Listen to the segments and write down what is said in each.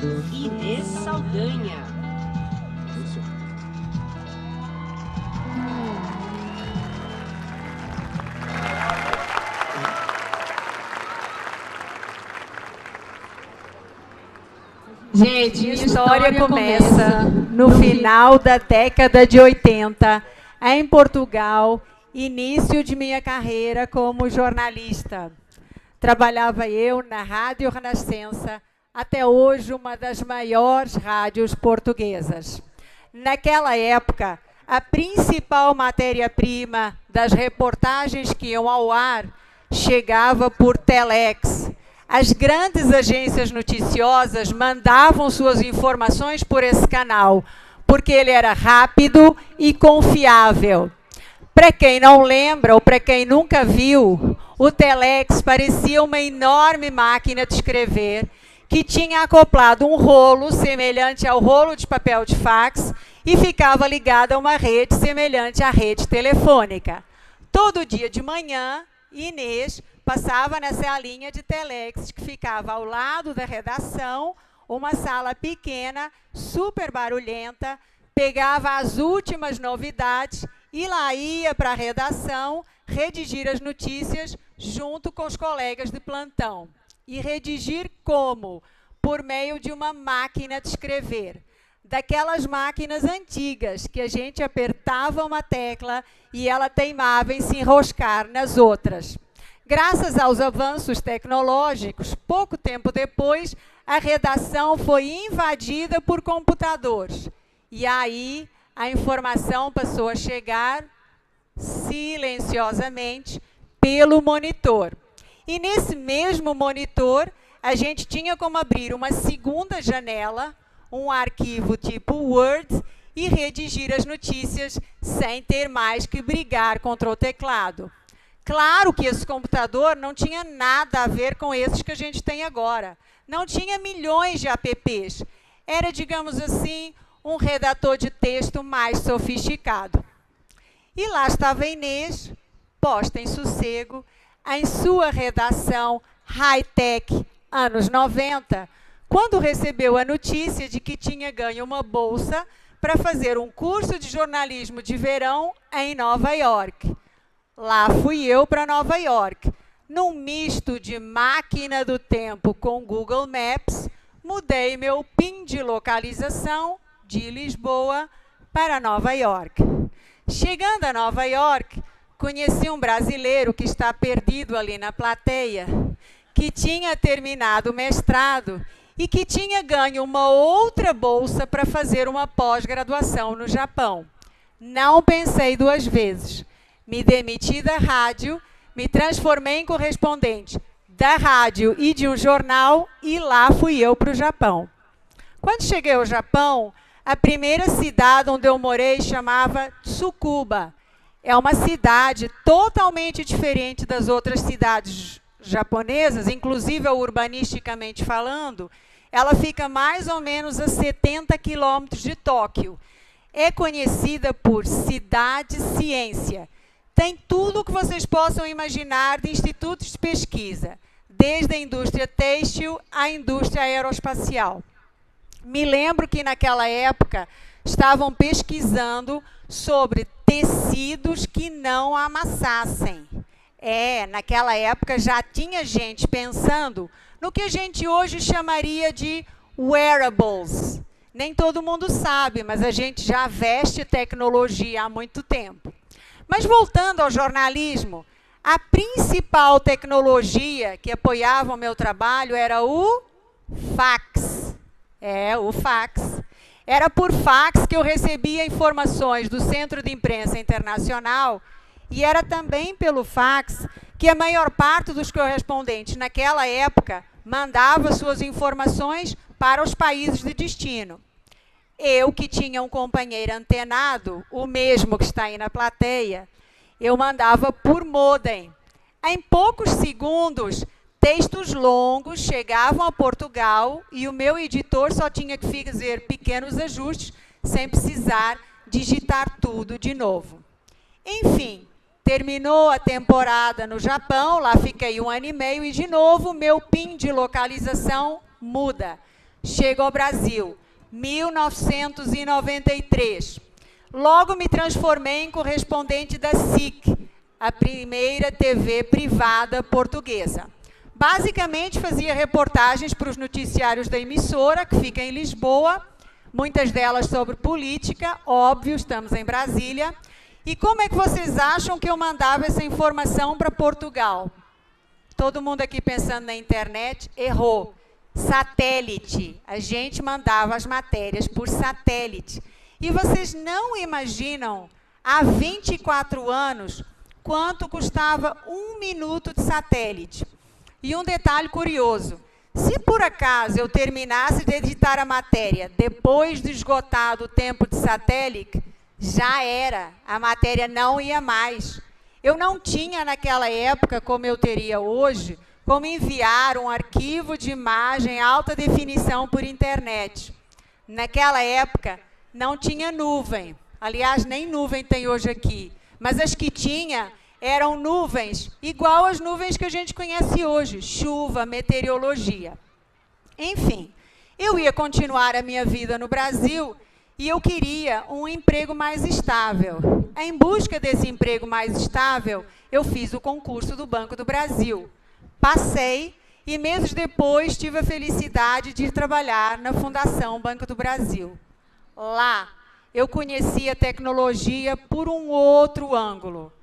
Inês Saldanha. Gente, a história começa no final da década de 80, em Portugal, início de minha carreira como jornalista. Trabalhava eu na Rádio Renascença, até hoje uma das maiores rádios portuguesas. Naquela época, a principal matéria-prima das reportagens que iam ao ar chegava por telex. As grandes agências noticiosas mandavam suas informações por esse canal, porque ele era rápido e confiável. Para quem não lembra ou para quem nunca viu, o telex parecia uma enorme máquina de escrever que tinha acoplado um rolo semelhante ao rolo de papel de fax e ficava ligado a uma rede semelhante à rede telefônica. Todo dia de manhã, Inês passava nessa linha de telex que ficava ao lado da redação, uma sala pequena, super barulhenta, pegava as últimas novidades e lá ia para a redação redigir as notícias junto com os colegas de plantão. E redigir como? Por meio de uma máquina de escrever. Daquelas máquinas antigas que a gente apertava uma tecla e ela teimava em se enroscar nas outras. Graças aos avanços tecnológicos, pouco tempo depois, a redação foi invadida por computadores. E aí a informação passou a chegar silenciosamente pelo monitor. E nesse mesmo monitor, a gente tinha como abrir uma segunda janela, um arquivo tipo Word, e redigir as notícias sem ter mais que brigar contra o teclado. Claro que esse computador não tinha nada a ver com esses que a gente tem agora. Não tinha milhões de apps. Era, digamos assim, um redator de texto mais sofisticado. E lá estava a Inês, posta em sossego, em sua redação high-tech, anos 90, quando recebeu a notícia de que tinha ganho uma bolsa para fazer um curso de jornalismo de verão em Nova York. Lá fui eu para Nova York. Num misto de máquina do tempo com Google Maps, mudei meu PIN de localização de Lisboa para Nova York. Chegando a Nova York, conheci um brasileiro que está perdido ali na plateia, que tinha terminado o mestrado e que tinha ganho uma outra bolsa para fazer uma pós-graduação no Japão. Não pensei duas vezes. Me demiti da rádio, me transformei em correspondente da rádio e de um jornal e lá fui eu para o Japão. Quando cheguei ao Japão, a primeira cidade onde eu morei chamava Tsukuba. É uma cidade totalmente diferente das outras cidades japonesas, inclusive urbanisticamente falando. Ela fica mais ou menos a 70 quilômetros de Tóquio. É conhecida por cidade-ciência. Tem tudo o que vocês possam imaginar de institutos de pesquisa, desde a indústria têxtil à indústria aeroespacial. Me lembro que naquela época estavam pesquisando sobre tecidos que não amassassem. Naquela época já tinha gente pensando no que a gente hoje chamaria de wearables. Nem todo mundo sabe, mas a gente já veste tecnologia há muito tempo. Mas voltando ao jornalismo, a principal tecnologia que apoiava o meu trabalho era o fax. O fax. Era por fax que eu recebia informações do Centro de Imprensa Internacional e era também pelo fax que a maior parte dos correspondentes naquela época mandava suas informações para os países de destino. Eu, que tinha um companheiro antenado, o mesmo que está aí na plateia, eu mandava por modem. Em poucos segundos, textos longos chegavam a Portugal e o meu editor só tinha que fazer pequenos ajustes sem precisar digitar tudo de novo. Enfim, terminou a temporada no Japão, lá fiquei 1 ano e meio e de novo meu PIN de localização muda. Chego ao Brasil, 1993. Logo me transformei em correspondente da SIC, a primeira TV privada portuguesa. Basicamente, fazia reportagens para os noticiários da emissora, que fica em Lisboa, muitas delas sobre política, óbvio, estamos em Brasília. E como é que vocês acham que eu mandava essa informação para Portugal? Todo mundo aqui pensando na internet, errou. Satélite. A gente mandava as matérias por satélite. E vocês não imaginam, há 24 anos, quanto custava 1 minuto de satélite. E um detalhe curioso, se por acaso eu terminasse de editar a matéria depois de esgotado o tempo de satélite, já era, a matéria não ia mais. Eu não tinha naquela época, como eu teria hoje, como enviar um arquivo de imagem alta definição por internet. Naquela época, não tinha nuvem. Aliás, nem nuvem tem hoje aqui. Mas as que tinha eram nuvens igual às nuvens que a gente conhece hoje, chuva, meteorologia. Enfim, eu ia continuar a minha vida no Brasil e eu queria um emprego mais estável. Em busca desse emprego mais estável, eu fiz o concurso do Banco do Brasil. Passei e meses depois tive a felicidade de ir trabalhar na Fundação Banco do Brasil. Lá, eu conheci a tecnologia por um outro ângulo.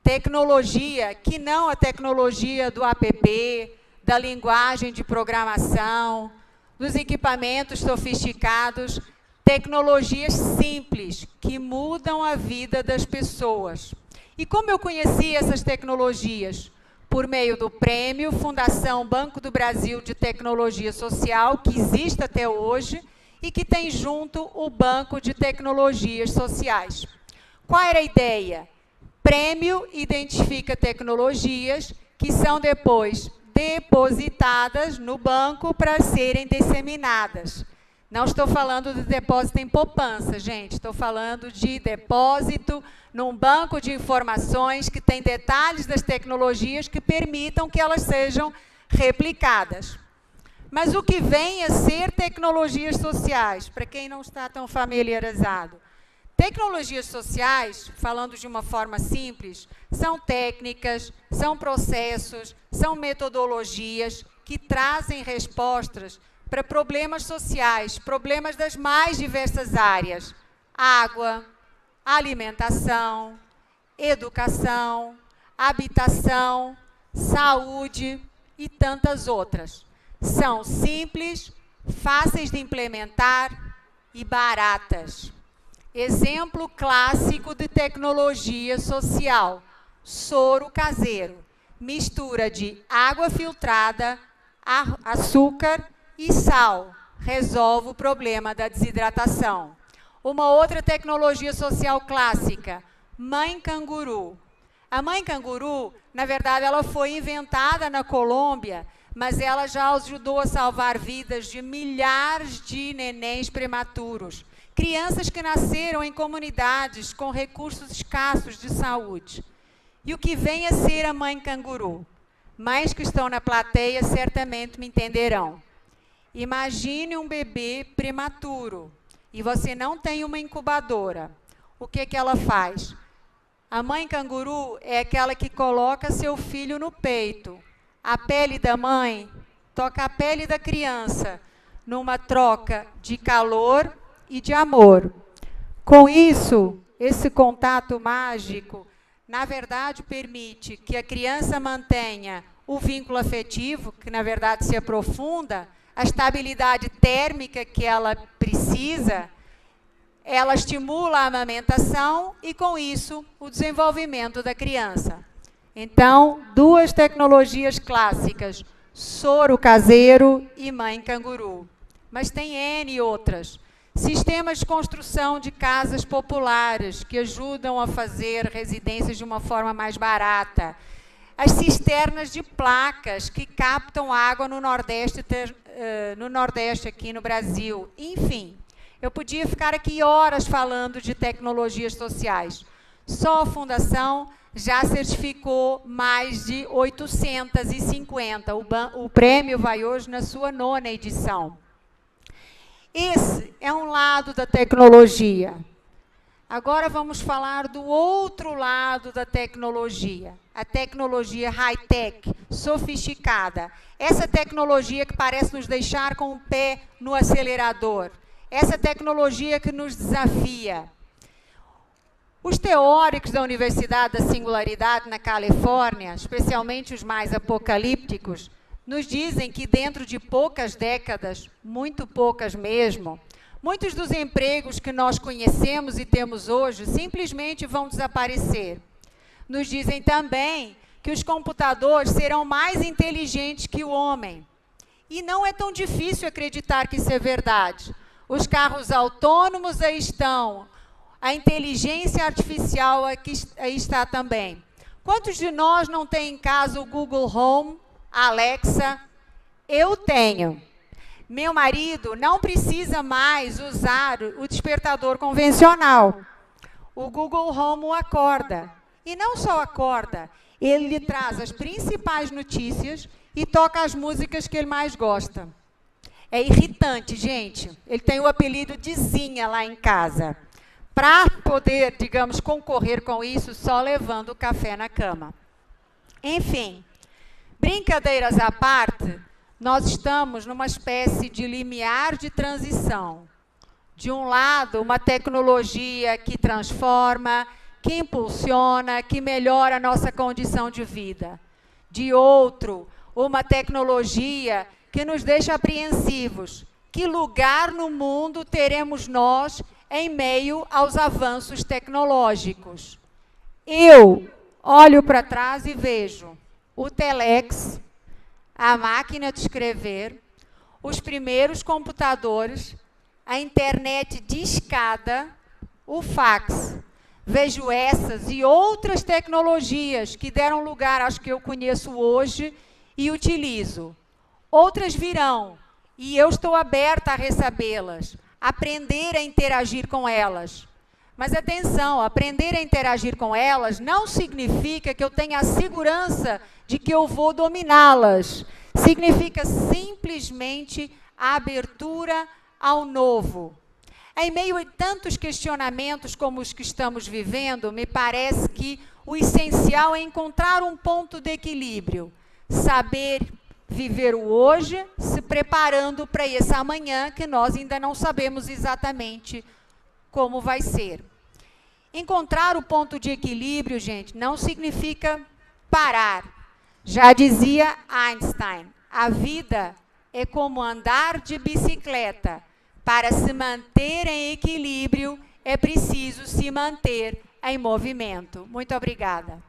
Tecnologia que não a tecnologia do app, da linguagem de programação, dos equipamentos sofisticados, tecnologias simples, que mudam a vida das pessoas. E como eu conheci essas tecnologias? Por meio do prêmio Fundação Banco do Brasil de Tecnologia Social, que existe até hoje, e que tem junto o Banco de Tecnologias Sociais. Qual era a ideia? Prêmio identifica tecnologias que são depois depositadas no banco para serem disseminadas. Não estou falando de depósito em poupança, gente. Estou falando de depósito num banco de informações que tem detalhes das tecnologias que permitam que elas sejam replicadas. Mas o que vem a ser tecnologias sociais, para quem não está tão familiarizado? Tecnologias sociais, falando de uma forma simples, são técnicas, são processos, são metodologias que trazem respostas para problemas sociais, problemas das mais diversas áreas: água, alimentação, educação, habitação, saúde e tantas outras. São simples, fáceis de implementar e baratas. Exemplo clássico de tecnologia social: soro caseiro. Mistura de água filtrada, açúcar e sal. Resolve o problema da desidratação. Uma outra tecnologia social clássica: mãe canguru. A mãe canguru, na verdade, ela foi inventada na Colômbia, mas ela já ajudou a salvar vidas de milhares de nenéns prematuros. Crianças que nasceram em comunidades com recursos escassos de saúde. E o que vem a ser a mãe canguru? Mães que estão na plateia certamente me entenderão. Imagine um bebê prematuro e você não tem uma incubadora. O que ela faz? A mãe canguru é aquela que coloca seu filho no peito. A pele da mãe toca a pele da criança, numa troca de calor e de amor. Com isso, esse contato mágico, na verdade, permite que a criança mantenha o vínculo afetivo, que na verdade se aprofunda, a estabilidade térmica que ela precisa, ela estimula a amamentação e, com isso, o desenvolvimento da criança. Então, duas tecnologias clássicas, soro caseiro e mãe canguru. Mas tem N outras. Sistemas de construção de casas populares que ajudam a fazer residências de uma forma mais barata. As cisternas de placas que captam água no Nordeste aqui no Brasil. Enfim, eu podia ficar aqui horas falando de tecnologias sociais. Só a Fundação já certificou mais de 850. O prêmio vai hoje na sua 9ª edição. Esse é um lado da tecnologia. Agora vamos falar do outro lado da tecnologia. A tecnologia high-tech, sofisticada. Essa tecnologia que parece nos deixar com o pé no acelerador. Essa tecnologia que nos desafia. Os teóricos da Universidade da Singularidade na Califórnia, especialmente os mais apocalípticos, nos dizem que dentro de poucas décadas, muito poucas mesmo, muitos dos empregos que nós conhecemos e temos hoje simplesmente vão desaparecer. Nos dizem também que os computadores serão mais inteligentes que o homem. E não é tão difícil acreditar que isso é verdade. Os carros autônomos aí estão. A inteligência artificial aqui aí está também. Quantos de nós não tem em casa o Google Home, a Alexa? Eu tenho. Meu marido não precisa mais usar o despertador convencional. O Google Home o acorda. E não só acorda, ele lhe traz as principais notícias e toca as músicas que ele mais gosta. É irritante, gente. Ele tem o apelido de Zinha lá em casa. Para poder, digamos, concorrer com isso, só levando o café na cama. Enfim, brincadeiras à parte, nós estamos numa espécie de limiar de transição. De um lado, uma tecnologia que transforma, que impulsiona, que melhora a nossa condição de vida. De outro, uma tecnologia que nos deixa apreensivos. Que lugar no mundo teremos nós em meio aos avanços tecnológicos? Eu olho para trás e vejo o telex, a máquina de escrever, os primeiros computadores, a internet discada, o fax. Vejo essas e outras tecnologias que deram lugar às que eu conheço hoje e utilizo. Outras virão e eu estou aberta a recebê-las, aprender a interagir com elas. Mas atenção, aprender a interagir com elas não significa que eu tenha a segurança de que eu vou dominá-las. Significa simplesmente a abertura ao novo. Em meio a tantos questionamentos como os que estamos vivendo, me parece que o essencial é encontrar um ponto de equilíbrio. Saber viver o hoje, se preparando para esse amanhã que nós ainda não sabemos exatamente como vai ser. Encontrar o ponto de equilíbrio, gente, não significa parar. Já dizia Einstein, a vida é como andar de bicicleta. Para se manter em equilíbrio, é preciso se manter em movimento. Muito obrigada.